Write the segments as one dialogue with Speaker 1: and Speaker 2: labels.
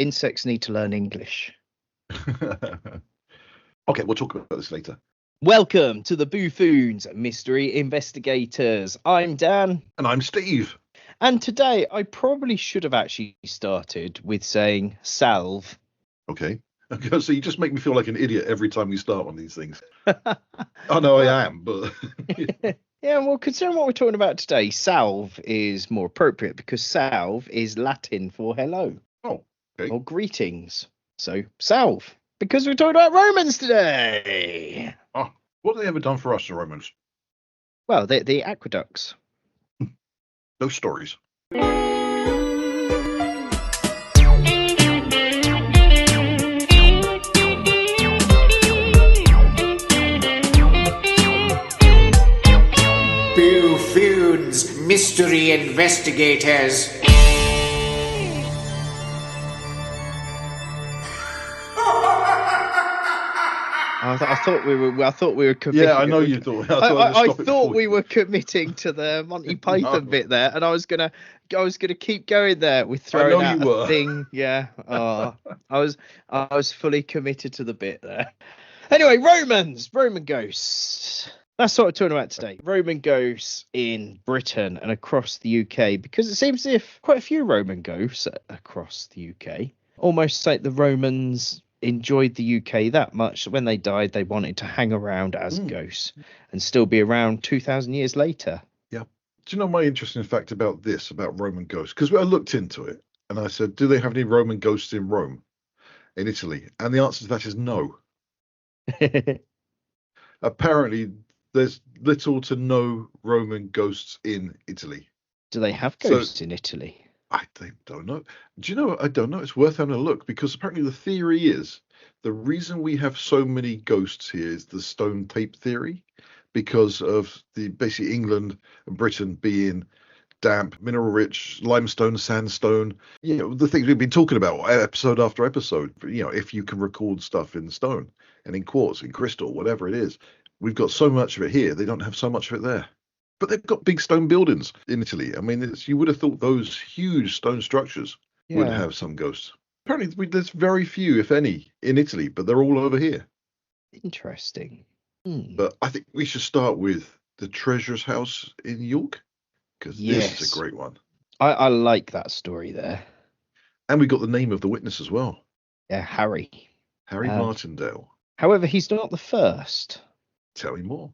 Speaker 1: Insects need to learn English.
Speaker 2: Okay, we'll talk about this later.
Speaker 1: Welcome to the Boo-Foons Mystery Investigators. I'm Dan.
Speaker 2: And I'm Steve.
Speaker 1: And today I probably should have actually started with saying salve.
Speaker 2: Okay. So you just make me feel like an idiot every time we start one of these things. I know I am, but...
Speaker 1: Yeah, well, considering what we're talking about today, salve is more appropriate because salve is Latin for hello.
Speaker 2: Oh, okay.
Speaker 1: Or greetings. So, salve. Because we're talking about Romans today.
Speaker 2: Oh, what have they ever done for us, the Romans?
Speaker 1: Well, the aqueducts.
Speaker 2: Those stories.
Speaker 3: Boo-Foons Mystery Investigators.
Speaker 1: I thought we were committing.
Speaker 2: Yeah, I know you thought.
Speaker 1: I thought we were committing to the Monty Python bit there, and I was gonna keep going there with throwing out a thing. Yeah, I was fully committed to the bit there. Anyway, Roman ghosts. That's what we're talking about today. Roman ghosts in Britain and across the UK, because it seems as if quite a few Roman ghosts across the UK. Almost like the Romans enjoyed the UK that much that when they died they wanted to hang around as ghosts and still be around 2,000 years later.
Speaker 2: Yeah. Do you know my interesting fact about Roman ghosts? Because I looked into it and I said, do they have any Roman ghosts in Rome, in Italy? And the answer to that is no. Apparently there's little to no Roman ghosts in Italy.
Speaker 1: Do they have ghosts in Italy?
Speaker 2: I don't know. Do you know? I don't know. It's worth having a look because apparently the theory is the reason we have so many ghosts here is the stone tape theory, because of the basically England and Britain being damp, mineral rich, limestone, sandstone. You know, the things we've been talking about episode after episode. You know, if you can record stuff in stone and in quartz, in crystal, whatever it is, we've got so much of it here. They don't have so much of it there. But they've got big stone buildings in Italy. I mean, you would have thought those huge stone structures would have some ghosts. Apparently, there's very few, if any, in Italy, but they're all over here.
Speaker 1: Interesting.
Speaker 2: But I think we should start with the Treasurer's House in York, because this is a great one.
Speaker 1: I like that story there.
Speaker 2: And we got the name of the witness as well.
Speaker 1: Yeah, Harry.
Speaker 2: Harry Martindale.
Speaker 1: However, he's not the first.
Speaker 2: Tell me more.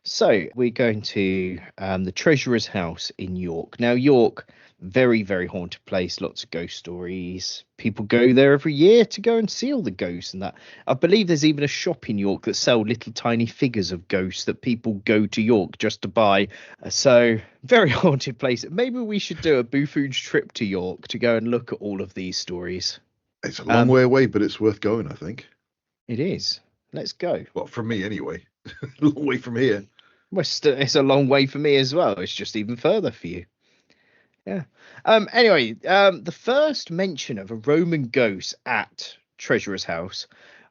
Speaker 1: So we're going to the Treasurer's House in York. Now, York, very, very haunted place. Lots of ghost stories. People go there every year to go and see all the ghosts and that. I believe there's even a shop in York that sell little tiny figures of ghosts that people go to York just to buy. So very haunted place. Maybe we should do a Boo-Foons trip to York to go and look at all of these stories.
Speaker 2: It's a long way away, but it's worth going, I think.
Speaker 1: It is. Let's go.
Speaker 2: Well, from me anyway. A long way from here.
Speaker 1: Well, it's a long way for me as well. It's just even further for you. Yeah. Anyway, the first mention of a Roman ghost at Treasurer's House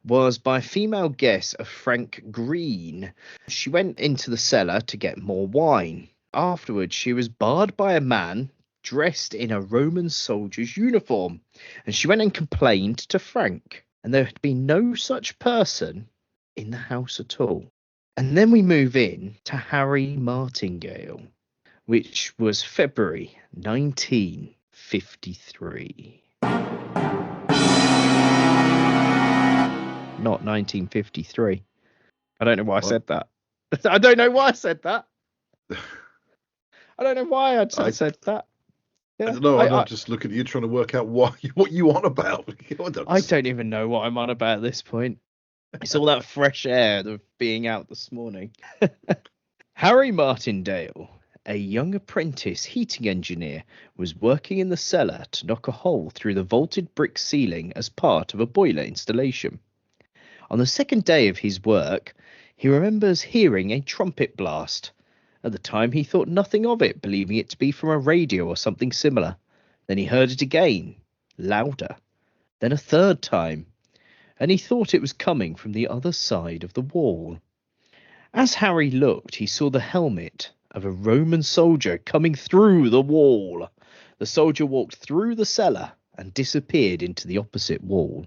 Speaker 1: was by a female guest of Frank Green. She went into the cellar to get more wine. Afterwards, she was barred by a man dressed in a Roman soldier's uniform, and she went and complained to Frank, and there had been no such person in the house at all. And then we move in to Harry Martindale, which was February 1953. Not 1953. I don't know why I said that. I don't know why I said that. I don't know why I said that. Yeah.
Speaker 2: I don't know. I'm just looking at you trying to work out what you on about.
Speaker 1: I don't even know what I'm on about at this point. It's all that fresh air of being out this morning. Harry Martindale, a young apprentice heating engineer, was working in the cellar to knock a hole through the vaulted brick ceiling as part of a boiler installation. On the second day of his work, he remembers hearing a trumpet blast. At the time, he thought nothing of it, believing it to be from a radio or something similar. Then he heard it again, louder, then a third time, and he thought it was coming from the other side of the wall. As Harry looked, he saw the helmet of a Roman soldier coming through the wall. The soldier walked through the cellar and disappeared into the opposite wall.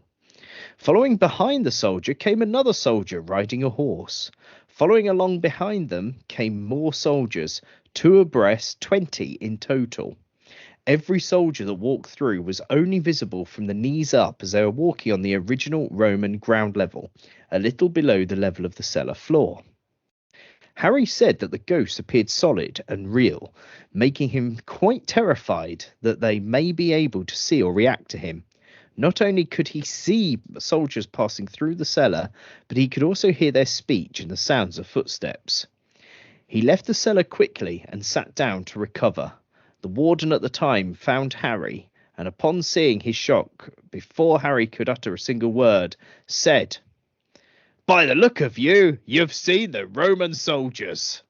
Speaker 1: Following behind the soldier came another soldier riding a horse. Following along behind them came more soldiers, 2 abreast, 20 in total. Every soldier that walked through was only visible from the knees up, as they were walking on the original Roman ground level, a little below the level of the cellar floor. Harry said that the ghosts appeared solid and real, making him quite terrified that they may be able to see or react to him. Not only could he see soldiers passing through the cellar, but he could also hear their speech and the sounds of footsteps. He left the cellar quickly and sat down to recover. The warden at the time found Harry, and upon seeing his shock, before Harry could utter a single word, said, "By the look of you, you've seen the Roman soldiers."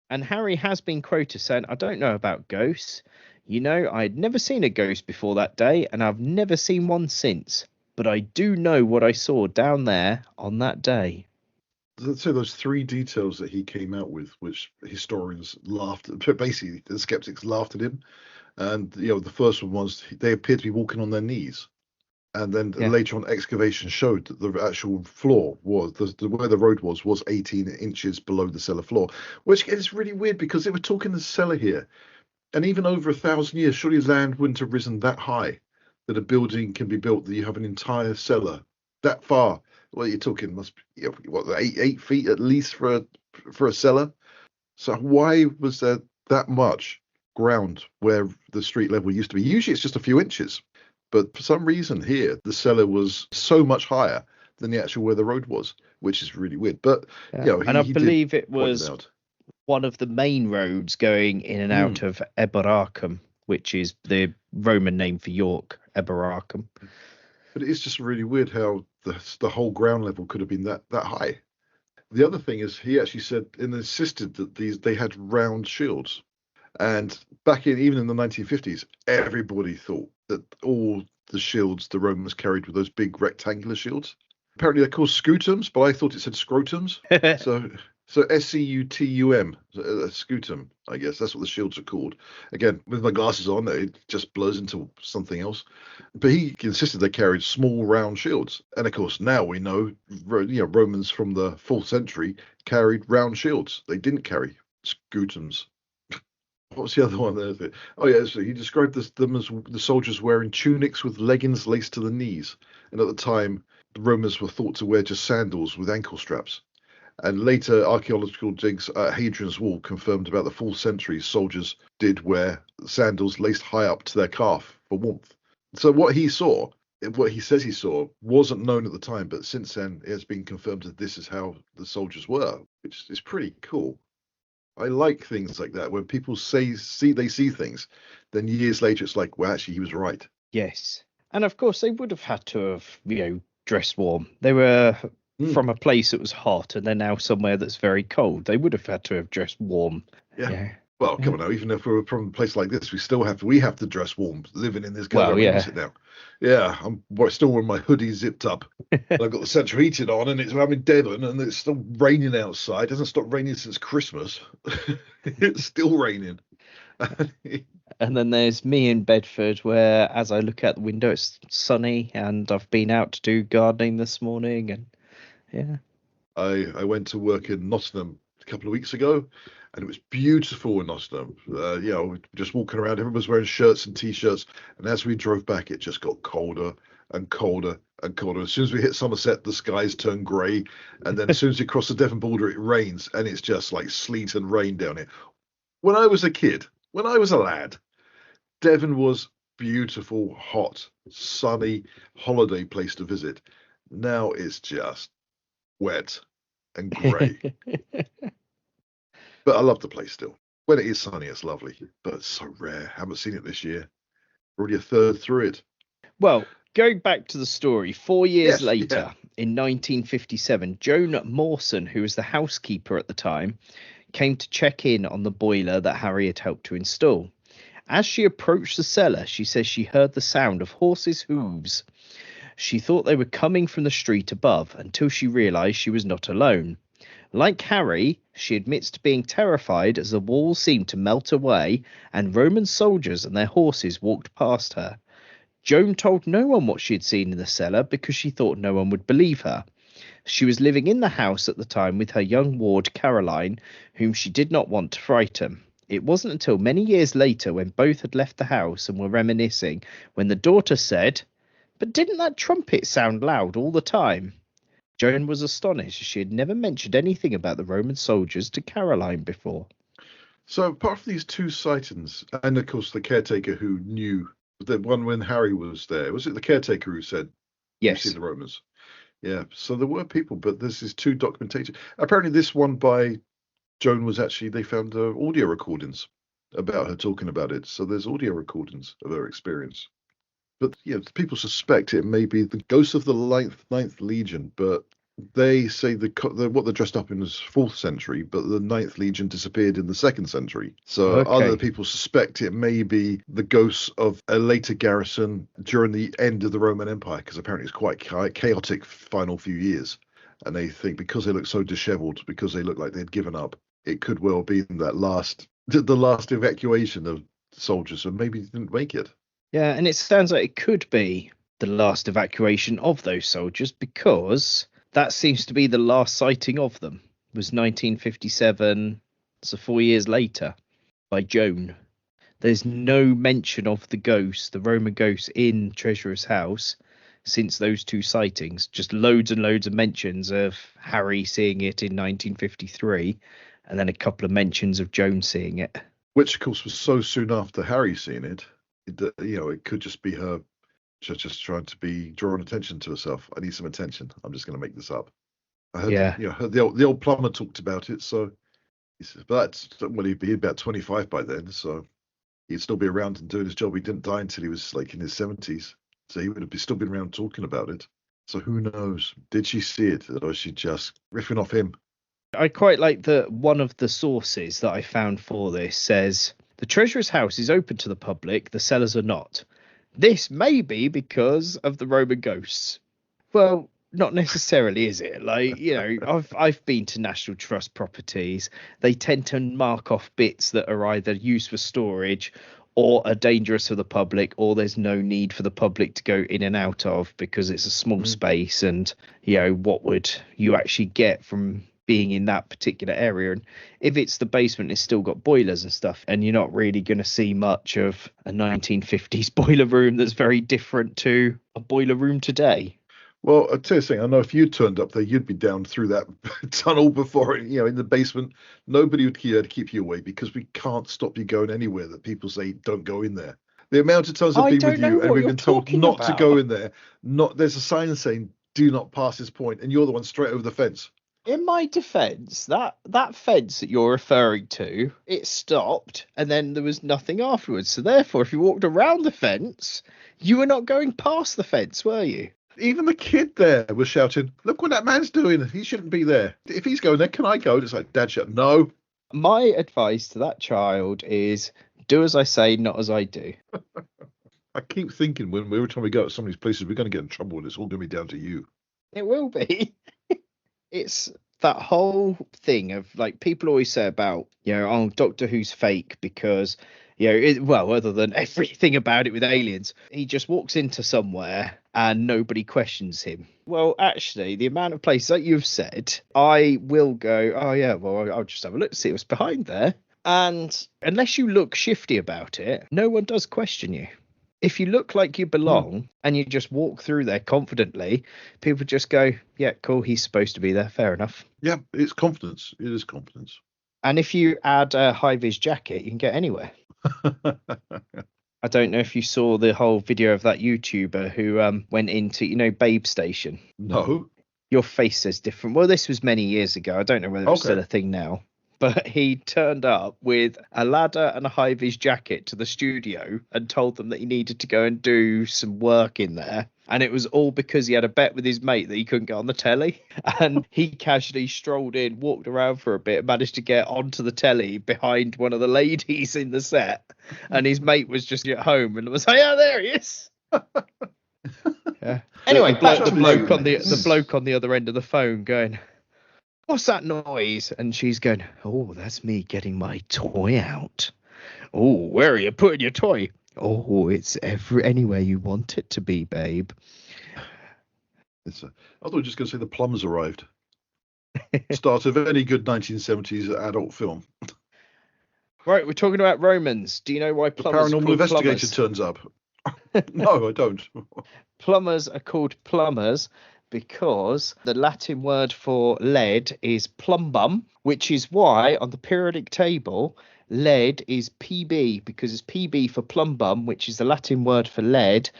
Speaker 1: And Harry has been quoted saying, "I don't know about ghosts. You know, I'd never seen a ghost before that day, and I've never seen one since. But I do know what I saw down there on that day."
Speaker 2: Let's say those 3 details that he came out with, which historians laughed at, basically the skeptics laughed at him. And the first one was they appeared to be walking on their knees. And then later on, excavation showed that the actual floor was where the road was 18 inches below the cellar floor, which is really weird because they were talking the cellar here. And even over 1,000 years, surely land wouldn't have risen that high that a building can be built that you have an entire cellar that far. Well, you're talking must be 8 feet at least for a cellar. So why was there that much ground where the street level used to be? Usually it's just a few inches, but for some reason here the cellar was so much higher than the actual where the road was, which is really weird. But
Speaker 1: and I believe it was one of the main roads going in and out of Eboracum, which is the Roman name for York, Eboracum.
Speaker 2: But it's just really weird how the whole ground level could have been that high. The other thing is he actually said and insisted that they had round shields. And back even in the 1950s, everybody thought that all the shields the Romans carried were those big rectangular shields. Apparently they're called scutums, but I thought it said scrotums. So SCUTUM, scutum, I guess. That's what the shields are called. Again, with my glasses on, it just blurs into something else. But he insisted they carried small round shields. And of course, now we know, Romans from the 4th century carried round shields. They didn't carry scutums. What was the other one there? Oh, yeah, so he described them as the soldiers wearing tunics with leggings laced to the knees. And at the time, the Romans were thought to wear just sandals with ankle straps. And later archaeological digs at Hadrian's Wall confirmed about the 4th century soldiers did wear sandals laced high up to their calf for warmth. So what he says he saw, wasn't known at the time, but since then it has been confirmed that this is how the soldiers were, which is pretty cool. I like things like that when people see things, then years later it's like, well, actually he was right.
Speaker 1: Yes, and of course they would have had to have dressed warm. They were from a place that was hot, and they're now somewhere that's very cold. They would have had to have dressed warm.
Speaker 2: Yeah. Well, come on now. Even if we were from a place like this, we have to dress warm living in this kind of now. Yeah, I'm still wearing my hoodie zipped up. And I've got the central heating on, and I'm in Devon, and it's still raining outside. It hasn't stopped raining since Christmas. It's still raining.
Speaker 1: And then there's me in Bedford, where as I look out the window, it's sunny, and I've been out to do gardening this morning, and yeah.
Speaker 2: I went to work in Nottingham a couple of weeks ago, and it was beautiful in Nottingham. Just walking around, everyone was wearing shirts and t-shirts, and as we drove back, it just got colder and colder and colder. As soon as we hit Somerset, the skies turn grey, and then as soon as we cross the Devon border, it rains, and it's just like sleet and rain down here. When I was a kid, when I was a lad, Devon was beautiful, hot, sunny holiday place to visit. Now it's just wet and grey. But I love the place still. When it is sunny, it's lovely, but it's so rare. Haven't seen it this year. Already a third through it.
Speaker 1: Well, going back to the story, 4 years later, in 1957, Joan Mawson, who was the housekeeper at the time, came to check in on the boiler that Harry had helped to install. As she approached the cellar, she says she heard the sound of horses' hooves. She thought they were coming from the street above until she realised she was not alone. Like Harry, she admits to being terrified as the walls seemed to melt away and Roman soldiers and their horses walked past her. Joan told no one what she had seen in the cellar because she thought no one would believe her. She was living in the house at the time with her young ward Caroline, whom she did not want to frighten. It wasn't until many years later, when both had left the house and were reminiscing, when the daughter said, "But didn't that trumpet sound loud all the time?" Joan was astonished. She had never mentioned anything about the Roman soldiers to Caroline before.
Speaker 2: So apart from these two sightings, and of course the caretaker who knew, the one when Harry was there, was it the caretaker who said, "You've seen
Speaker 1: Yes.
Speaker 2: the Romans"? Yeah. So there were people, but this is two documentation. Apparently, this one by Joan was actually, they found audio recordings about her talking about it. So there's audio recordings of her experience. But people suspect it may be the ghost of the Ninth Legion, but they say what they're dressed up in is 4th century, but the Ninth Legion disappeared in the 2nd century. So other people suspect it may be the ghosts of a later garrison during the end of the Roman Empire, because apparently it's quite chaotic final few years. And they think because they look so disheveled, because they look like they'd given up, it could well be that the last evacuation of soldiers, and maybe didn't make it.
Speaker 1: Yeah, and it sounds like it could be the last evacuation of those soldiers, because that seems to be the last sighting of them. It was 1957, so 4 years later, by Joan. There's no mention of the ghost, the Roman ghost, in Treasurer's house since those two sightings. Just loads and loads of mentions of Harry seeing it in 1953, and then a couple of mentions of Joan seeing it.
Speaker 2: Which, of course, was so soon after Harry seeing it. It could just be her just trying to be drawing attention to herself. I need some attention. I'm just going to make this up. I heard, the old plumber talked about it. So, he'd be about 25 by then. So he'd still be around and doing his job. He didn't die until he was like in his 70s. So he would have still been around talking about it. So who knows? Did she see it, or was she just riffing off him?
Speaker 1: I quite like that one of the sources that I found for this says, "The Treasurer's house is open to the public, the cellars are not. This may be because of the Roman ghosts." Well, not necessarily, is it? Like, I've been to National Trust properties. They tend to mark off bits that are either used for storage or are dangerous for the public, or there's no need for the public to go in and out of because it's a small space, and what would you actually get from being in that particular area? And if it's the basement, it's still got boilers and stuff, and you're not really going to see much of a 1950s boiler room that's very different to a boiler room today.
Speaker 2: Well, I'll tell you something. I know if you turned up there, you'd be down through that tunnel before, in the basement. Nobody would care to keep you away, because we can't stop you going anywhere that people say don't go in there. The amount of times I've been with you and we've been told not to go in there, there's a sign saying do not pass this point, and you're the one straight over the fence.
Speaker 1: In my defense, that fence that you're referring to, it stopped and then there was nothing afterwards. So therefore, if you walked around the fence, you were not going past the fence, were you?
Speaker 2: Even the kid there was shouting, "Look what that man's doing. He shouldn't be there. If he's going there, can I go?" It's like, Dad, shut. No.
Speaker 1: My advice to that child is do as I say, not as I do.
Speaker 2: I keep thinking when every time we go to some of these places, we're going to get in trouble, and it's all going to be down to you.
Speaker 1: It will be. It's that whole thing of, like, people always say about, Doctor Who's fake because, other than everything about it with aliens, he just walks into somewhere and nobody questions him. Well, actually, the amount of places that you've said, I will go, oh yeah, well, I'll just have a look to see what's behind there. And unless you look shifty about it, no one does question you. If you look like you belong and you just walk through there confidently, people just go, yeah, cool, he's supposed to be there. Fair enough.
Speaker 2: Yeah, it's confidence. It is confidence.
Speaker 1: And if you add a high-vis jacket, you can get anywhere. I don't know if you saw the whole video of that YouTuber who went into, Babe Station.
Speaker 2: No.
Speaker 1: Your face says different. Well, this was many years ago. I don't know whether it's still a thing now. But he turned up with a ladder and a high-vis jacket to the studio and told them that he needed to go and do some work in there. And it was all because he had a bet with his mate that he couldn't get on the telly. And he casually strolled in, walked around for a bit, managed to get onto the telly behind one of the ladies in the set. And his mate was just at home and was like, oh, there he is. Yeah. Anyway, the bloke on the other end of the phone going, what's that noise? And she's going, oh, that's me getting my toy out. Oh, where are you putting your toy? Oh, it's anywhere you want it to be, babe.
Speaker 2: I thought you were just going to say the plums arrived. Start of any good 1970s adult film.
Speaker 1: Right, we're talking about Romans. Do you know why
Speaker 2: The
Speaker 1: plumbers are
Speaker 2: paranormal
Speaker 1: called
Speaker 2: investigator
Speaker 1: plumbers?
Speaker 2: turns up. No, I don't.
Speaker 1: Plumbers are called plumbers because the Latin word for lead is plumbum, which is why on the periodic table lead is Pb, because it's Pb for plumbum, which is the Latin word for lead.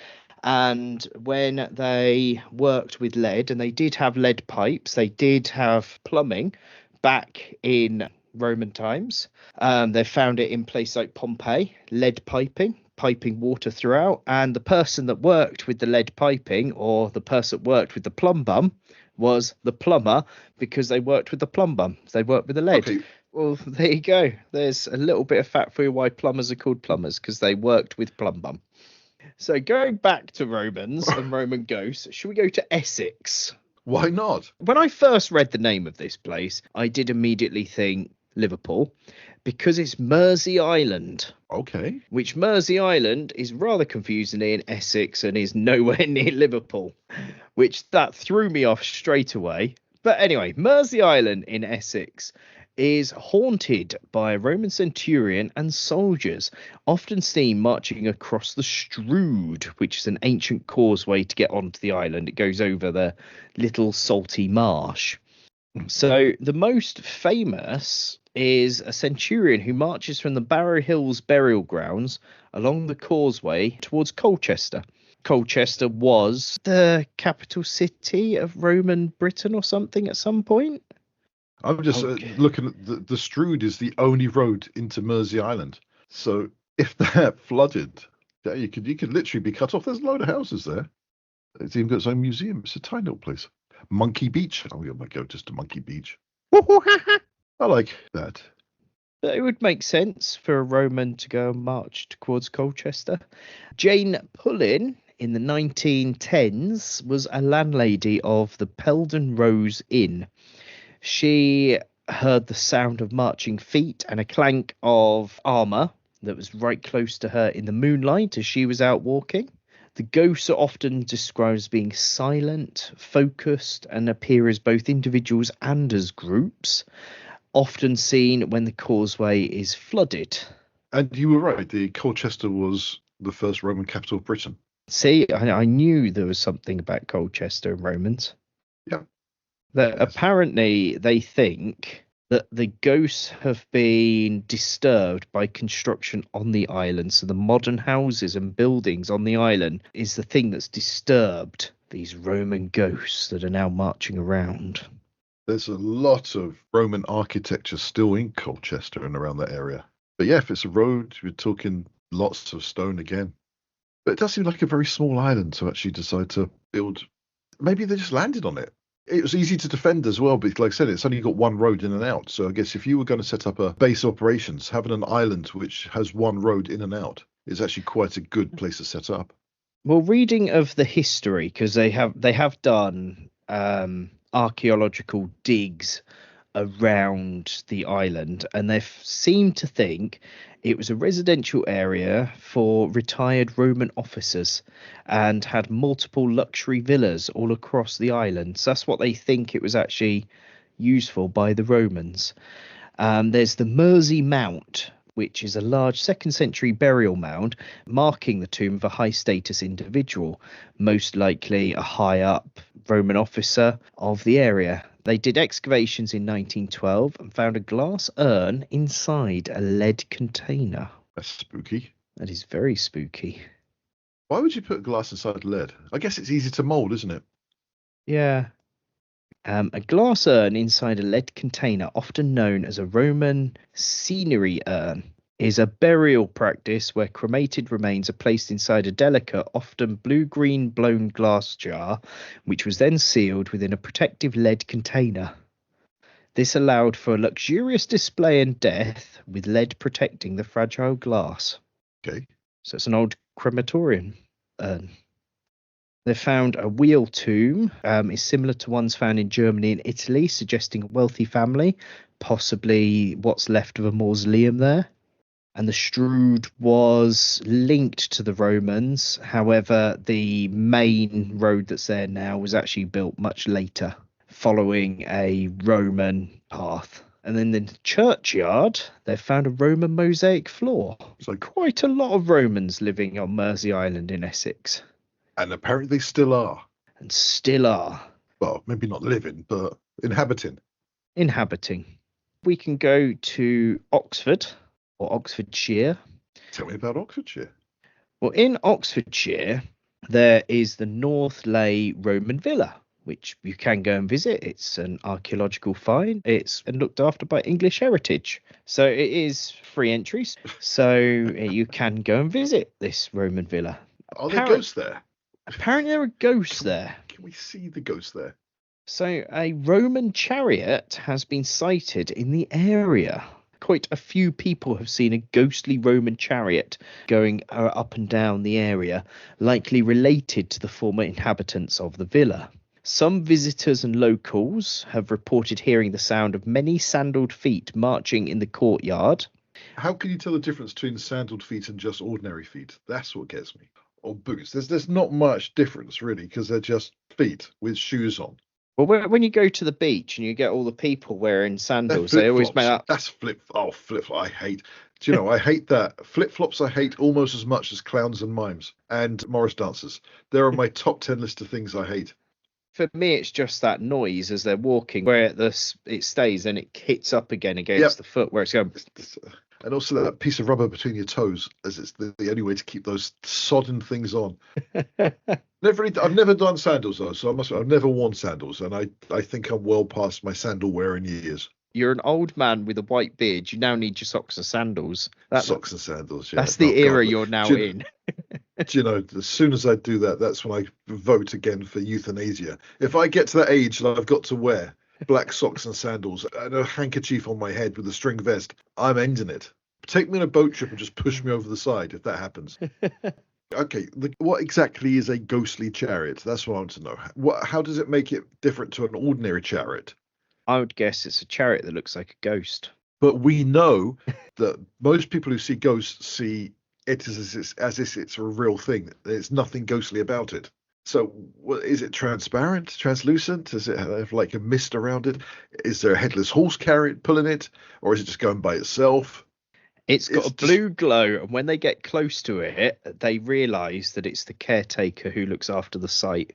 Speaker 1: And when they worked with lead, and they did have lead pipes, they did have plumbing back in Roman times. They found it in places like Pompeii, lead piping water throughout. And the person that worked with the lead piping, or the person that worked with the plumb bum, was the plumber, because they worked with the plumb bum. They worked with the lead.
Speaker 2: Okay.
Speaker 1: Well, there you go. There's a little bit of fact for you why plumbers are called plumbers, because they worked with plumb bum. So going back to Romans and Roman ghosts, should we go to Essex?
Speaker 2: Why not?
Speaker 1: When I first read the name of this place, I did immediately think Liverpool, because it's Mersey Island.
Speaker 2: Okay.
Speaker 1: Which Mersey Island is rather confusingly in Essex and is nowhere near Liverpool, which that threw me off straight away. But anyway, Mersey Island in Essex is haunted by a Roman centurion and soldiers, often seen marching across the Strood, which is an ancient causeway to get onto the island. It goes over the little salty marsh. So the most famous is a centurion who marches from the Barrow Hills burial grounds along the causeway towards Colchester. Colchester was the capital city of Roman Britain or something at some point.
Speaker 2: I'm just looking at the Strood is the only road into Mersey Island. So if that flooded, yeah, you could literally be cut off. There's a load of houses there. It's even got its own museum. It's a tiny little place. Monkey Beach. Oh, we might go just to Monkey Beach. I like that.
Speaker 1: It would make sense for a Roman to go and march towards Colchester. Jane Pullin in the 1910s was a landlady of the Peldon Rose Inn. She heard the sound of marching feet and a clank of armour that was right close to her in the moonlight as she was out walking. The ghosts are often described as being silent, focused, and appear as both individuals and as groups, often seen when the causeway is flooded.
Speaker 2: And you were right. The Colchester was the first Roman capital of Britain.
Speaker 1: See, I knew there was something about Colchester and Romans.
Speaker 2: Yeah.
Speaker 1: That apparently they think that the ghosts have been disturbed by construction on the island. So the modern houses and buildings on the island is the thing that's disturbed these Roman ghosts that are now marching around.
Speaker 2: There's a lot of Roman architecture still in Colchester and around that area. But yeah, if it's a road, you're talking lots of stone again. But it does seem like a very small island to actually decide to build. Maybe they just landed on it. It was easy to defend as well, but like I said, it's only got one road in and out. So I guess if you were going to set up a base operations, having an island which has one road in and out is actually quite a good place to set up.
Speaker 1: Well, reading of the history, because they have done archaeological digs around the island, and they seem to think it was a residential area for retired Roman officers and had multiple luxury villas all across the island. So that's what they think it was actually used for by the Romans. There's the Mersey Mount, which is a large 2nd century burial mound marking the tomb of a high status individual, most likely a high up Roman officer of the area. They did excavations in 1912 and found a glass urn inside a lead container.
Speaker 2: That's spooky.
Speaker 1: That is very spooky.
Speaker 2: Why would you put glass inside lead? I guess it's easy to mold, isn't it?
Speaker 1: Yeah. A glass urn inside a lead container, often known as a Roman scenery urn, is a burial practice where cremated remains are placed inside a delicate, often blue-green blown glass jar, which was then sealed within a protective lead container. This allowed for a luxurious display in death, with lead protecting the fragile glass.
Speaker 2: Okay.
Speaker 1: So it's an old crematorium urn. They found a wheel tomb, is similar to ones found in Germany and Italy, suggesting a wealthy family, possibly what's left of a mausoleum there. and the Strood was linked to the Romans. However, the main road that's there now was actually built much later, following a Roman path. And then in the churchyard, they found a Roman mosaic floor.
Speaker 2: So,
Speaker 1: Quite a lot of Romans living on Mersey Island in Essex.
Speaker 2: and apparently they still are.
Speaker 1: And still are.
Speaker 2: Well, maybe not living, but inhabiting.
Speaker 1: Inhabiting. We can go to Oxford or Oxfordshire.
Speaker 2: Tell me about Oxfordshire.
Speaker 1: Well, in Oxfordshire, there is the North Leigh Roman Villa, which you can go and visit. It's an archaeological find. It's looked after by English Heritage. So it is free entries. So you can go and visit this Roman villa.
Speaker 2: Are there ghosts there?
Speaker 1: Apparently there are ghosts there.
Speaker 2: Can we see the ghosts there?
Speaker 1: So a Roman chariot has been sighted in the area. Quite a few people have seen a ghostly Roman chariot going up and down the area, likely related to the former inhabitants of the villa. Some visitors and locals have reported hearing the sound of many sandaled feet marching in the courtyard.
Speaker 2: How can you tell the difference between sandaled feet and just ordinary feet? That's what gets me. Or boots. There's not much difference, really, because they're just feet with shoes on.
Speaker 1: Well, when you go to the beach and you get all the people wearing sandals, they always make that.
Speaker 2: That's flip-flop. I hate. Do you know, I hate that. Flip-flops I hate almost as much as clowns and mimes and Morris dancers. They're on my top 10 list of things I hate.
Speaker 1: For me, it's just that noise as they're walking, where it stays and it hits up again against the foot where it's going.
Speaker 2: And also that piece of rubber between your toes, as it's the only way to keep those sodden things on. I've never done sandals though, so I've never worn sandals, and I think I'm well past my sandal wearing years.
Speaker 1: You're an old man with a white beard. You now need your socks and sandals.
Speaker 2: Socks and sandals, yeah.
Speaker 1: That's the era you're now in.
Speaker 2: Do you know, as soon as I do that, that's when I vote again for euthanasia. If I get to that age that I've got to wear black socks and sandals and a handkerchief on my head with a string vest, I'm ending it. Take me on a boat trip and just push me over the side if that happens. Okay, what exactly is a ghostly chariot? That's what I want to know. How does it make it different to an ordinary chariot?
Speaker 1: I would guess it's a chariot that looks like a ghost.
Speaker 2: But we know that most people who see ghosts see it as if it's a real thing. There's nothing ghostly about it. So is it transparent, translucent? Does it have like a mist around it? Is there a headless horse carriage pulling it? Or is it just going by itself?
Speaker 1: It's got a blue glow, and when they get close to it, they realise that it's the caretaker who looks after the site,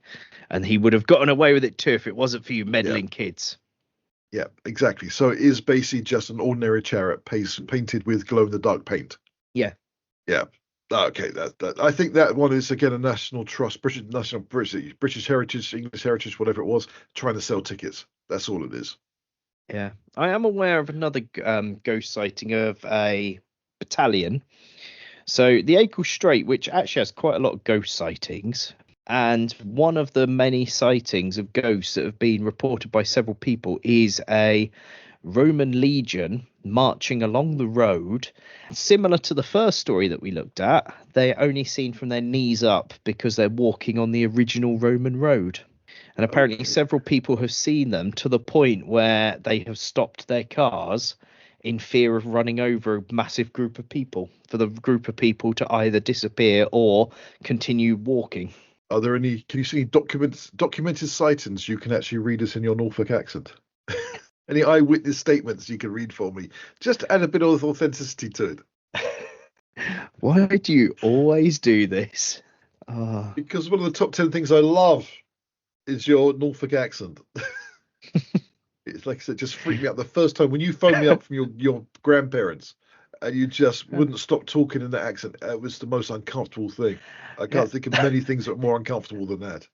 Speaker 1: and he would have gotten away with it too if it wasn't for you meddling kids.
Speaker 2: Yeah, exactly. So it is basically just an ordinary chariot painted with glow-in-the-dark paint.
Speaker 1: Yeah.
Speaker 2: Yeah. Okay, that I think that one is again a national trust, British heritage, English heritage, whatever it was, trying to sell tickets. That's all it is.
Speaker 1: Yeah, I am aware of another ghost sighting of a battalion. So the Acle Strait, which actually has quite a lot of ghost sightings, and one of the many sightings of ghosts that have been reported by several people is a Roman legion marching along the road. Similar to the first story that we looked at, they're only seen from their knees up because they're walking on the original Roman road. And apparently several people have seen them to the point where they have stopped their cars in fear of running over a massive group of people, for the group of people to either disappear or continue walking.
Speaker 2: Are there can you see documented sightings you can actually read us in your Norfolk accent? Any eyewitness statements you can read for me? Just add a bit of authenticity to it.
Speaker 1: Why do you always do this?
Speaker 2: Because one of the top 10 things I love is your Norfolk accent. It's like I said, just freaked me out the first time when you phoned me up from your grandparents and you just wouldn't stop talking in that accent. It was the most uncomfortable thing. I can't think of many things that are more uncomfortable than that.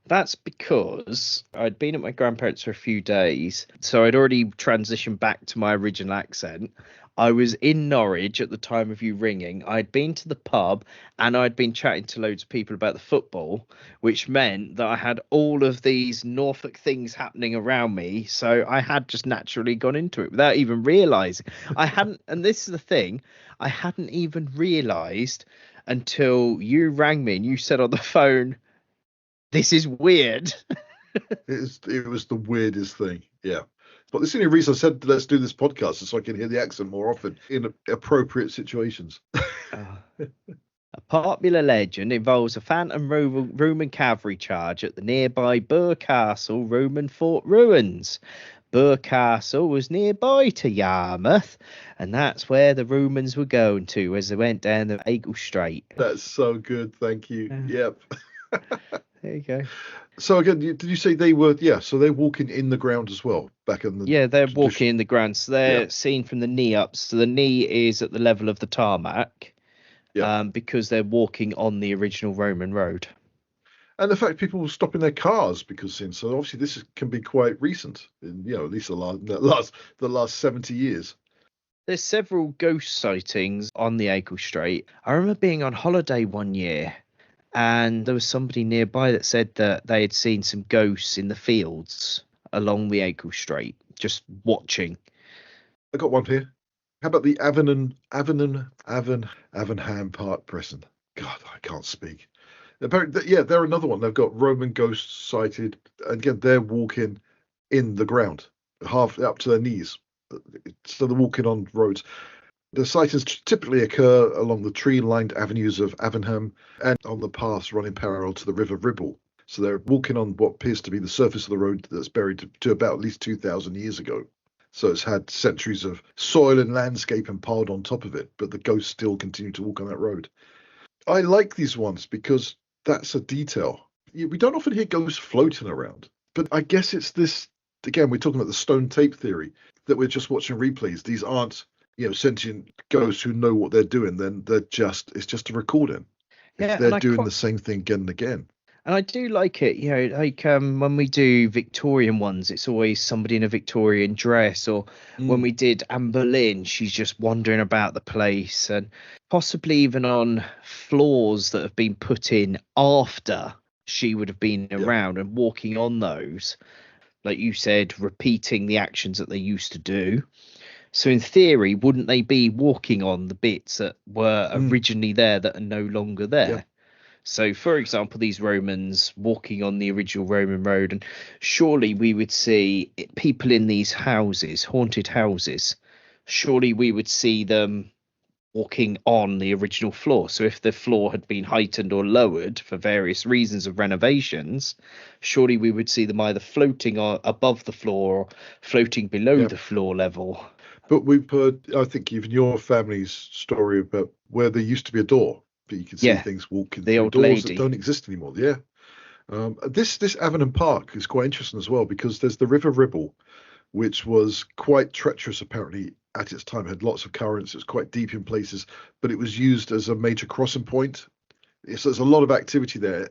Speaker 1: That's because I'd been at my grandparents' for a few days, so I'd already transitioned back to my original accent. I was in Norwich at the time of you ringing. I'd been to the pub and I'd been chatting to loads of people about the football, which meant that I had all of these Norfolk things happening around me. So I had just naturally gone into it without even realising. And this is the thing, I hadn't even realised until you rang me and you said on the phone, "This is weird."
Speaker 2: It was the weirdest thing. Yeah. But the only reason I said let's do this podcast is so I can hear the accent more often in appropriate situations.
Speaker 1: Uh, a popular legend involves a phantom Roman cavalry charge at the nearby Burr Castle Roman fort ruins. Burr Castle was nearby to Yarmouth, and that's where the Romans were going to as they went down the Eagle Strait.
Speaker 2: That's so good, thank you. Yep.
Speaker 1: There you go.
Speaker 2: So again, did you say they were? Yeah, so they're walking in the ground as well, back in the.
Speaker 1: Yeah, they're walking in the ground, so they're seen from the knee up. So the knee is at the level of the tarmac, because they're walking on the original Roman road.
Speaker 2: And the fact people were stopping their cars because so obviously this can be quite recent, in at least the last 70 years.
Speaker 1: There's several ghost sightings on the Eagle Strait. I remember being on holiday one year, and there was somebody nearby that said that they had seen some ghosts in the fields along the Eagle Strait, just watching.
Speaker 2: I got one here. How about the Avenham Park prison? God, I can't speak. Yeah, they're another one. They've got Roman ghosts sighted. And again, they're walking in the ground, half up to their knees. So they're walking on roads. The sightings typically occur along the tree-lined avenues of Avenham and on the paths running parallel to the River Ribble. So they're walking on what appears to be the surface of the road that's buried to about at least 2,000 years ago. So it's had centuries of soil and landscape and piled on top of it, but the ghosts still continue to walk on that road. I like these ones because that's a detail. We don't often hear ghosts floating around, but I guess it's this, again, we're talking about the stone tape theory, that we're just watching replays. These aren't, sentient ghosts who know what they're doing. Then it's just a recording.
Speaker 1: Yeah,
Speaker 2: they're doing the same thing again and again.
Speaker 1: And I do like it, like when we do Victorian ones, it's always somebody in a Victorian dress, or when we did Anne Boleyn, she's just wandering about the place, and possibly even on floors that have been put in after she would have been around and walking on those, like you said, repeating the actions that they used to do. So in theory, wouldn't they be walking on the bits that were originally there that are no longer there?
Speaker 2: Yeah.
Speaker 1: So, for example, these Romans walking on the original Roman road, and surely we would see people in these houses, haunted houses, surely we would see them walking on the original floor. So if the floor had been heightened or lowered for various reasons of renovations, surely we would see them either floating above the floor or floating below the floor level.
Speaker 2: But we've heard, I think, even your family's story about where there used to be a door. But you can see things walking
Speaker 1: the
Speaker 2: through
Speaker 1: old
Speaker 2: doors
Speaker 1: lady
Speaker 2: that don't exist anymore. Yeah. This Avenham Park is quite interesting as well, because there's the River Ribble, which was quite treacherous apparently at its time. It had lots of currents. It was quite deep in places, but it was used as a major crossing point. So there's a lot of activity there.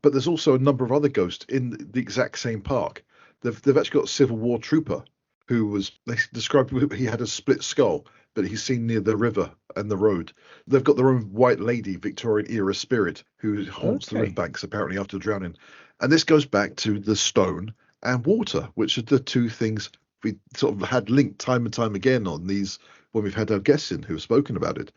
Speaker 2: But there's also a number of other ghosts in the exact same park. They've actually got a Civil War trooper who they described he had a split skull, but he's seen near the river and the road. They've got their own White Lady, Victorian era spirit, who haunts the riverbanks apparently after drowning. And this goes back to the stone and water, which are the two things we sort of had linked time and time again on these when we've had our guests in who have spoken about it.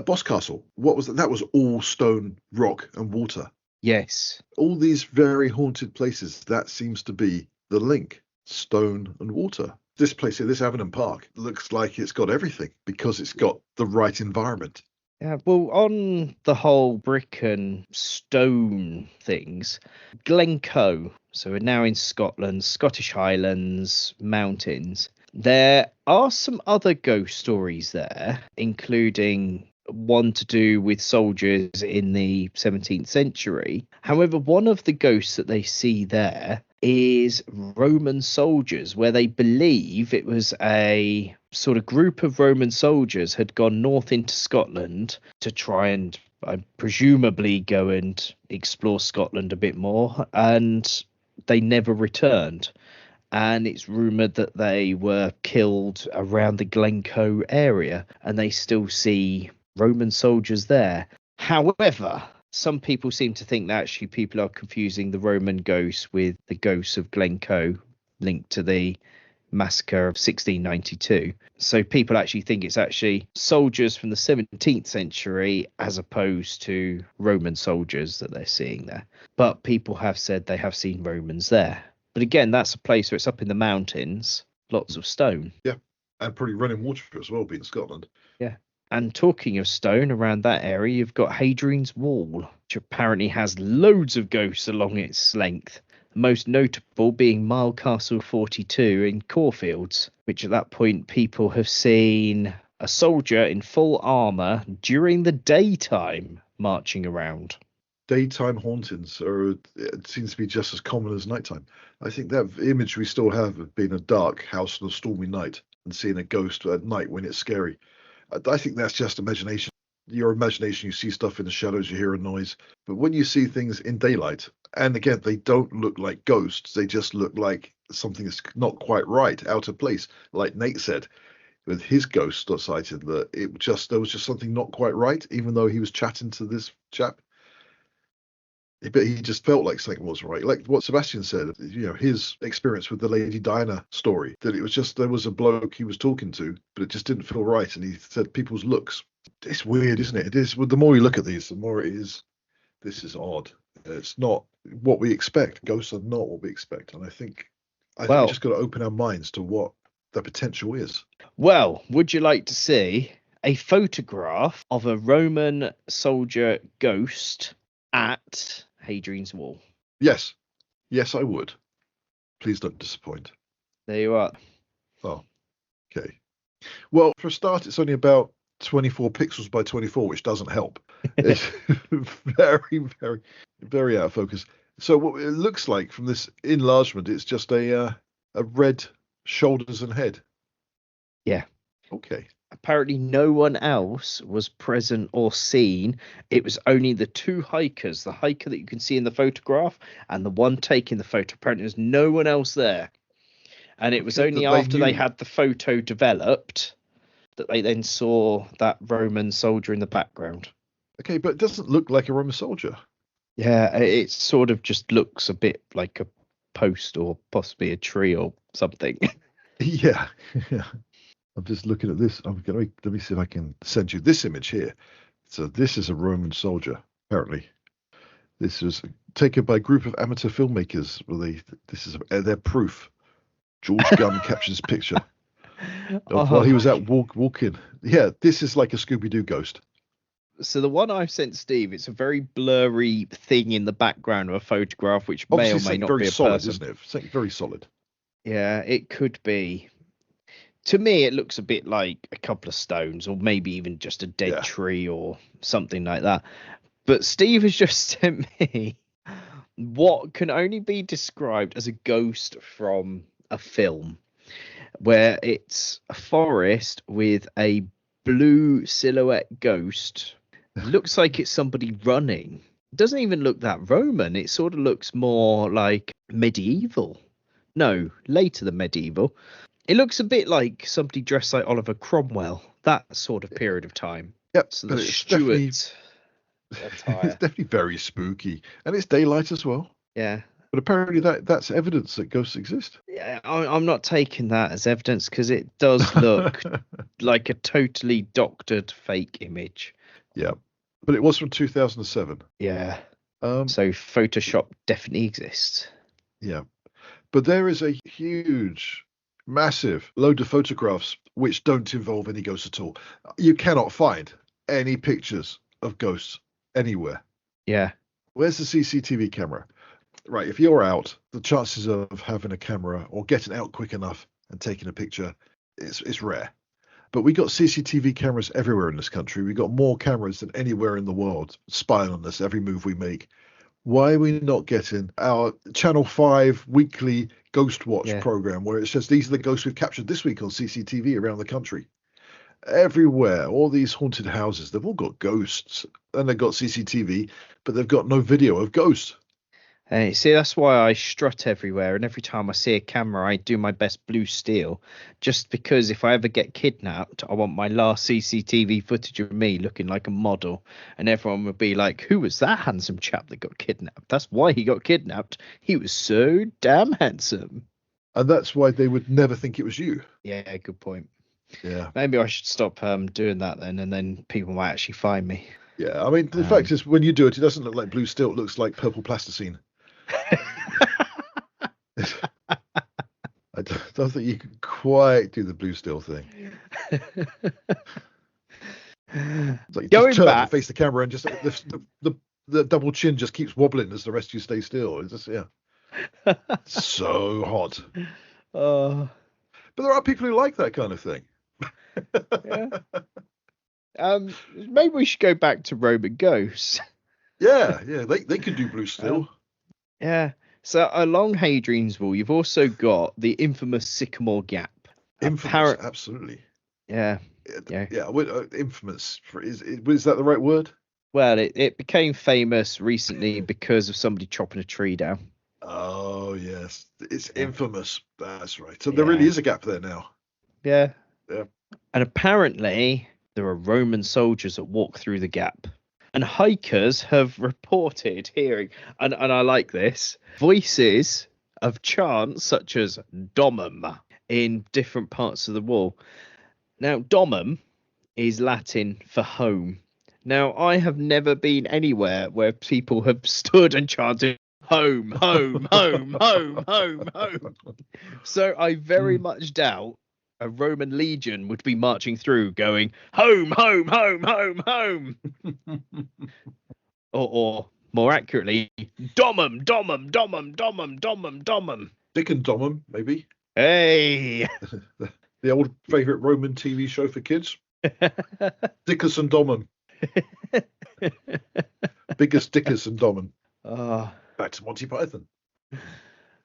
Speaker 2: Boscastle, what was that? That was all stone, rock, and water.
Speaker 1: Yes.
Speaker 2: All these very haunted places, that seems to be the link: stone and water. This place here, this Avenham Park, looks like it's got everything because it's got the right environment.
Speaker 1: Yeah, well, on the whole brick and stone things, Glencoe, so we're now in Scotland, Scottish Highlands, mountains. There are some other ghost stories there, including one to do with soldiers in the 17th century. However, one of the ghosts that they see there is Roman soldiers, where they believe it was a sort of group of Roman soldiers had gone north into Scotland to try and presumably go and explore Scotland a bit more, and they never returned. And it's rumoured that they were killed around the Glencoe area, and they still see Roman soldiers there. However, some people seem to think that actually people are confusing the Roman ghosts with the ghosts of Glencoe linked to the massacre of 1692. So people actually think it's actually soldiers from the 17th century as opposed to Roman soldiers that they're seeing there. But people have said they have seen Romans there. But again, that's a place where it's up in the mountains. lots of stone.
Speaker 2: Yeah, and probably running water as well, being Scotland.
Speaker 1: Yeah. And talking of stone, around that area, you've got Hadrian's Wall, which apparently has loads of ghosts along its length. The most notable being Castle 42 in Caulfields, which at that point people have seen a soldier in full armour during the daytime marching around.
Speaker 2: Daytime hauntings it seems to be just as common as nighttime. I think that image we still have of being a dark house on a stormy night and seeing a ghost at night when it's scary. I think that's just imagination. Your imagination, you see stuff in the shadows, you hear a noise. But when you see things in daylight, and again, they don't look like ghosts, they just look like something that's not quite right, out of place. Like Nate said, with his ghost sighted, that there was just something not quite right, even though he was chatting to this chap. But he just felt like something wasn't right. Like what Sebastian said, his experience with the Lady Diana story, that it was just, there was a bloke he was talking to, but it just didn't feel right. And he said people's looks. It's weird, isn't it? It is. Well, the more you look at these, the more it is, this is odd. It's not what we expect. Ghosts are not what we expect. And I think we just got to open our minds to what the potential is.
Speaker 1: Well, would you like to see a photograph of a Roman soldier ghost at Hadrian's Wall?
Speaker 2: Yes. Yes, I would. Please don't disappoint.
Speaker 1: There you are.
Speaker 2: Oh, okay. Well, for a start, it's only about 24 pixels by 24, which doesn't help. It's very, very, very out of focus. So what it looks like from this enlargement, it's just a red shoulders and head.
Speaker 1: Yeah.
Speaker 2: Okay.
Speaker 1: Apparently no one else was present or seen. It was only the two hikers, the hiker that you can see in the photograph and the one taking the photo. Apparently there's no one else there. And it was only after they had the photo developed that they then saw that Roman soldier in the background.
Speaker 2: Okay, but it doesn't look like a Roman soldier.
Speaker 1: Yeah, it sort of just looks a bit like a post or possibly a tree or something.
Speaker 2: Yeah. I'm just looking at this. Let me see if I can send you this image here. So this is a Roman soldier, apparently. This was taken by a group of amateur filmmakers. This is their proof. George Gunn captures picture while he was out walking. Yeah, this is like a Scooby-Doo ghost.
Speaker 1: So the one I've sent Steve, it's a very blurry thing in the background of a photograph, which
Speaker 2: obviously
Speaker 1: may or may not be a
Speaker 2: solid,
Speaker 1: person.
Speaker 2: Isn't it? Something very solid.
Speaker 1: Yeah, it could be. To me, it looks a bit like a couple of stones, or maybe even just a dead tree or something like that. But Steve has just sent me what can only be described as a ghost from a film, where it's a forest with a blue silhouette ghost. It looks like it's somebody running. It doesn't even look that Roman. It sort of looks more like medieval. No, later than medieval. It looks a bit like somebody dressed like Oliver Cromwell, that sort of period of time.
Speaker 2: Yep,
Speaker 1: so
Speaker 2: but
Speaker 1: the
Speaker 2: it's
Speaker 1: Stuart
Speaker 2: attire. It's definitely very spooky, and it's daylight as well.
Speaker 1: Yeah.
Speaker 2: But apparently that's evidence that ghosts exist.
Speaker 1: Yeah, I'm not taking that as evidence because it does look like a totally doctored fake image.
Speaker 2: Yeah, but it was from 2007.
Speaker 1: Yeah. So Photoshop definitely exists.
Speaker 2: Yeah, but there is a huge, massive load of photographs which don't involve any ghosts at all. You cannot find any pictures of ghosts anywhere.
Speaker 1: Yeah.
Speaker 2: Where's the CCTV camera? Right, if you're out, the chances of having a camera or getting out quick enough and taking a picture is rare. But we got CCTV cameras everywhere in this country. We got more cameras than anywhere in the world spying on us every move we make. Why are we not getting our Channel 5 weekly Ghost Watch program where it says these are the ghosts we've captured this week on CCTV around the country? Everywhere, all these haunted houses, they've all got ghosts and they've got CCTV, but they've got no video of ghosts.
Speaker 1: Hey, see, that's why I strut everywhere, and every time I see a camera, I do my best blue steel, just because if I ever get kidnapped, I want my last CCTV footage of me looking like a model, and everyone would be like, who was that handsome chap that got kidnapped? That's why he got kidnapped. He was so damn handsome.
Speaker 2: And that's why they would never think it was you.
Speaker 1: Yeah, good point.
Speaker 2: Yeah.
Speaker 1: Maybe I should stop doing that then, and then people might actually find me.
Speaker 2: Yeah, I mean, the fact is, when you do it, it doesn't look like blue steel, it looks like purple plasticine. I don't think you can quite do the blue still thing. It's like you
Speaker 1: Going
Speaker 2: just turn
Speaker 1: back,
Speaker 2: and face the camera, and just the double chin just keeps wobbling as the rest of you stay still. It's just so hot.
Speaker 1: oh
Speaker 2: But there are people who like that kind of thing.
Speaker 1: yeah. Maybe we should go back to Roman ghosts.
Speaker 2: Yeah, they could do blue still.
Speaker 1: Yeah. So along Hadrian's Wall, you've also got the infamous Sycamore Gap.
Speaker 2: Infamous, absolutely.
Speaker 1: Yeah.
Speaker 2: Infamous. Is that the right word?
Speaker 1: Well, it became famous recently because of somebody chopping a tree down.
Speaker 2: Oh, yes. It's infamous. That's right. So there really is a gap there now.
Speaker 1: Yeah.
Speaker 2: Yeah.
Speaker 1: And apparently there are Roman soldiers that walk through the gap. And hikers have reported hearing, and I like this, voices of chants such as Domum in different parts of the wall. Now, Domum is Latin for home. Now, I have never been anywhere where people have stood and chanted home, home, home, home, home, home. So I very much doubt a Roman legion would be marching through going home, home, home, home, home. or more accurately, Domum, Domum, Domum, Domum, Domum, Domum.
Speaker 2: Dick and Domum, maybe.
Speaker 1: Hey.
Speaker 2: The old favourite Roman TV show for kids. Dickus and Domum. Biggest Dickus and Domum. Back to Monty Python.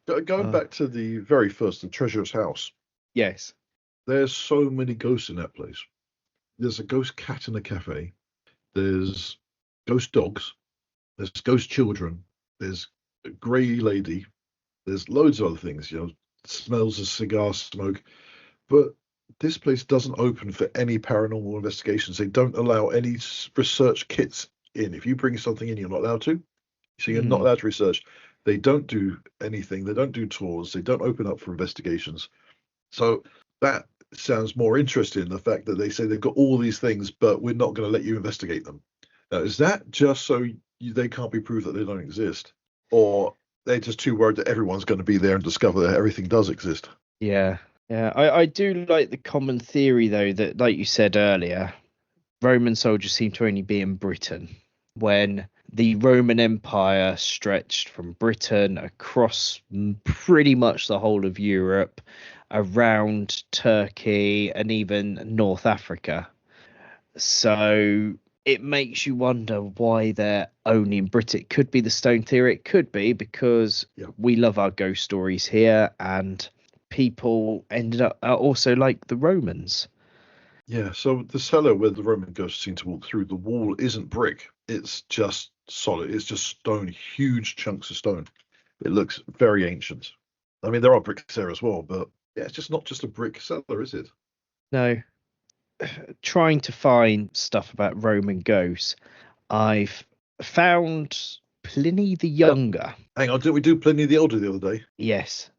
Speaker 2: Going back to the very first, the Treasurer's House.
Speaker 1: Yes.
Speaker 2: There's so many ghosts in that place. There's a ghost cat in a cafe. There's ghost dogs. There's ghost children. There's a grey lady. There's loads of other things, smells of cigar smoke. But this place doesn't open for any paranormal investigations. They don't allow any research kits in. If you bring something in, you're not allowed to. So you're not allowed to research. They don't do anything. They don't do tours. They don't open up for investigations. So that sounds more interesting, the fact that they say they've got all these things, but we're not going to let you investigate them. Now, is that just so they can't be proved that they don't exist? Or they're just too worried that everyone's going to be there and discover that everything does exist?
Speaker 1: Yeah. Yeah, I do like the common theory, though, that, like you said earlier, Roman soldiers seem to only be in Britain, when the Roman Empire stretched from Britain across pretty much the whole of Europe, around Turkey, and even North Africa. So it makes you wonder why they're only in Britain. It could be the stone theory. It could be because we love our ghost stories here, and people ended up also like the Romans.
Speaker 2: Yeah, so the cellar where the Roman ghosts seem to walk through, the wall isn't brick. It's just solid. It's just stone, huge chunks of stone. It looks very ancient. I mean, there are bricks there as well, but yeah, it's just not just a brick cellar, is it?
Speaker 1: No. Trying to find stuff about Roman ghosts, I've found Pliny the Younger.
Speaker 2: Hang on, didn't we do Pliny the Elder the other day?
Speaker 1: Yes.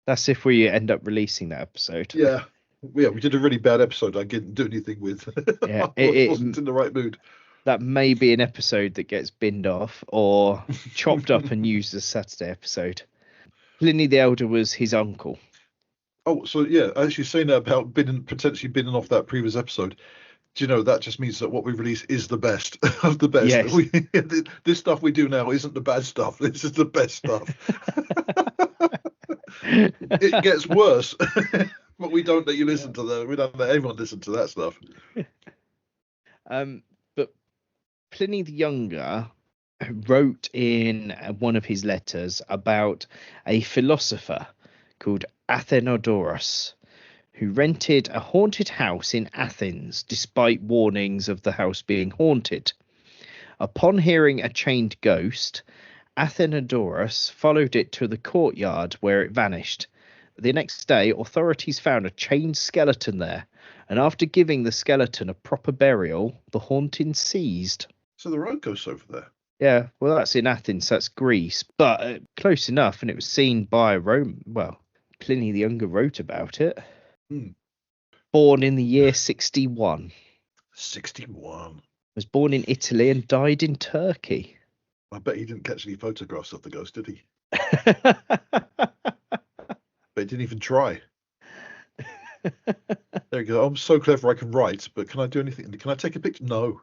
Speaker 1: That's if we end up releasing that episode.
Speaker 2: Yeah, we did a really bad episode. I didn't do anything with.
Speaker 1: Yeah,
Speaker 2: I wasn't in the right mood.
Speaker 1: That may be an episode that gets binned off or chopped up and used as a Saturday episode. Pliny the Elder was his uncle.
Speaker 2: Oh, so yeah, as you're saying that about potentially binning off that previous episode, do you know that just means that what we release is the best of the best?
Speaker 1: Yes.
Speaker 2: This stuff we do now isn't the bad stuff. This is the best stuff. It gets worse, but we don't let you listen to that. We don't let anyone listen to that stuff.
Speaker 1: But Pliny the Younger wrote in one of his letters about a philosopher called Athenodorus, who rented a haunted house in Athens despite warnings of the house being haunted. Upon hearing a chained ghost, Athenodorus followed it to the courtyard where it vanished. The next day, authorities found a chained skeleton there, and after giving the skeleton a proper burial, the haunting ceased.
Speaker 2: So there are ghosts over there.
Speaker 1: Yeah, well, that's in Athens, that's Greece, but close enough, and it was seen by Rome. Well, Pliny the Younger wrote about it. Born in the year 61.
Speaker 2: 61.
Speaker 1: Was born in Italy and died in Turkey.
Speaker 2: I bet he didn't catch any photographs of the ghost, did he? But he didn't even try. There you go. I'm so clever I can write, but can I do anything? Can I take a picture? No.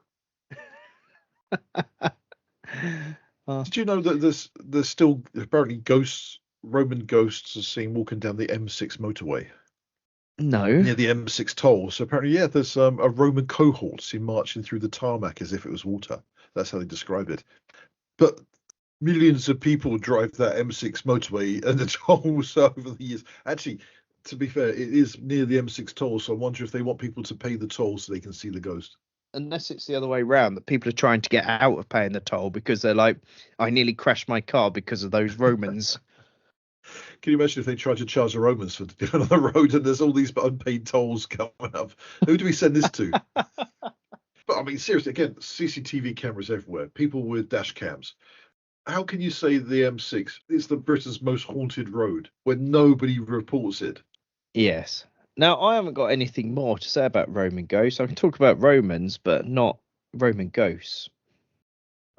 Speaker 2: Did you know that there's still apparently Roman ghosts are seen walking down the M6 motorway
Speaker 1: No.
Speaker 2: near the M6 toll? So apparently, yeah, there's a Roman cohort seen marching through the tarmac as if it was water. That's how they describe it. But millions of people drive that M6 motorway and the tolls over the years. Actually, to be fair, it is near the M6 toll, so I wonder if they want people to pay the toll so they can see the ghost.
Speaker 1: Unless it's the other way around, that people are trying to get out of paying the toll because they're like, I nearly crashed my car because of those Romans.
Speaker 2: Can you imagine if they tried to charge the Romans for going on the road and there's all these unpaid tolls coming up? Who do we send this to? But I mean, seriously, again, CCTV cameras everywhere, people with dash cams. How can you say the M6 is the Britain's most haunted road when nobody reports it?
Speaker 1: Yes. Now, I haven't got anything more to say about Roman ghosts. I can talk about Romans, but not Roman ghosts.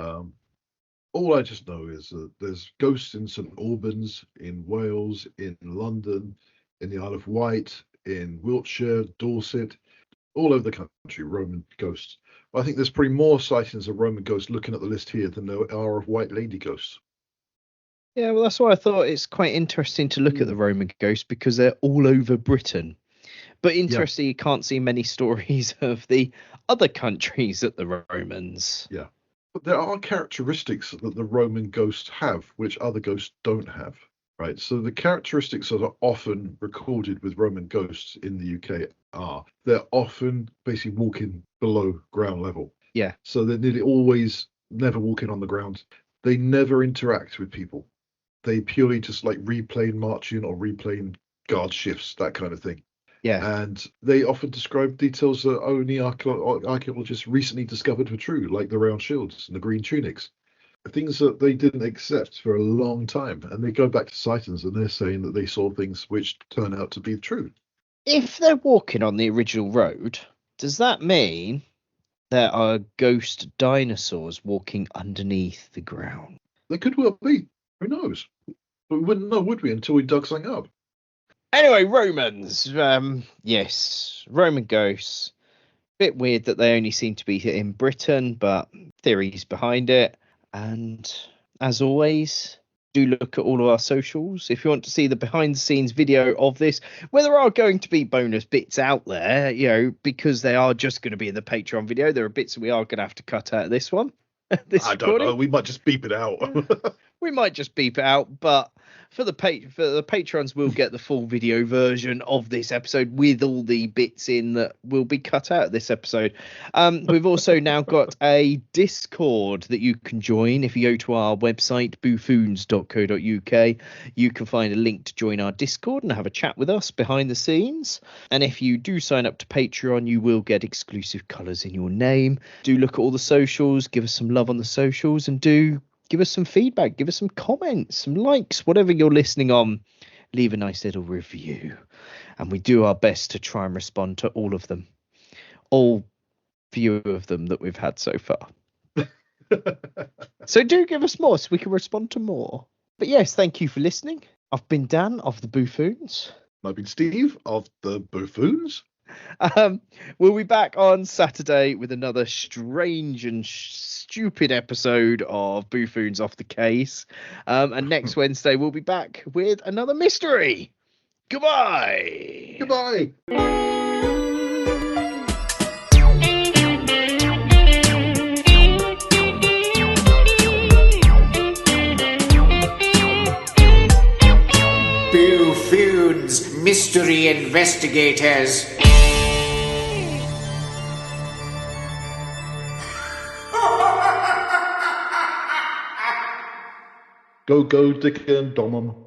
Speaker 2: All I just know is that there's ghosts in St Albans, in Wales, in London, in the Isle of Wight, in Wiltshire, Dorset, all over the country, Roman ghosts. But I think there's probably more sightings of Roman ghosts looking at the list here than there are of White Lady ghosts.
Speaker 1: Yeah, well, that's why I thought it's quite interesting to look at the Roman ghosts because they're all over Britain. But interesting, you can't see many stories of the other countries at the Romans.
Speaker 2: Yeah. But there are characteristics that the Roman ghosts have, which other ghosts don't have, right? So the characteristics that are often recorded with Roman ghosts in the UK are they're often basically walking below ground level.
Speaker 1: Yeah.
Speaker 2: So they're nearly always never walking on the ground. They never interact with people. They purely just like replaying marching or replaying guard shifts, that kind of thing.
Speaker 1: Yeah.
Speaker 2: And they often describe details that only archaeologists recently discovered were true, like the round shields and the green tunics. Things that they didn't accept for a long time. And they go back to sightings and they're saying that they saw things which turn out to be true.
Speaker 1: If they're walking on the original road, does that mean there are ghost dinosaurs walking underneath the ground?
Speaker 2: They could well be. Who knows? But we wouldn't know, would we, until we dug something up?
Speaker 1: Anyway, Romans. Yes, Roman ghosts. Bit weird that they only seem to be in Britain, but theories behind it. And as always, do look at all of our socials if you want to see the behind the scenes video of this, where there are going to be bonus bits out there, because they are just going to be in the Patreon video. There are bits that we are going to have to cut out of this one.
Speaker 2: I don't know. We might just beep it out.
Speaker 1: We might just beep it out, but for the patrons, we'll get the full video version of this episode with all the bits in that will be cut out of this episode. We've also now got a Discord that you can join. If you go to our website, boofoons.co.uk, you can find a link to join our Discord and have a chat with us behind the scenes. And if you do sign up to Patreon, you will get exclusive colours in your name. Do look at all the socials, give us some love on the socials, and do give us some feedback, give us some comments, some likes, whatever you're listening on. Leave a nice little review. And we do our best to try and respond to all of them. All few of them that we've had so far. So do give us more so we can respond to more. But yes, thank you for listening. I've been Dan of the Boo-Foons.
Speaker 2: I've been Steve of the Boo-Foons.
Speaker 1: We'll be back on Saturday with another strange and stupid episode of Boo-Foons Off the Case. And next Wednesday we'll be back with another mystery. Goodbye.
Speaker 2: Goodbye.
Speaker 3: Boo-Foons Mystery Investigators.
Speaker 2: Go, Dick and Domum.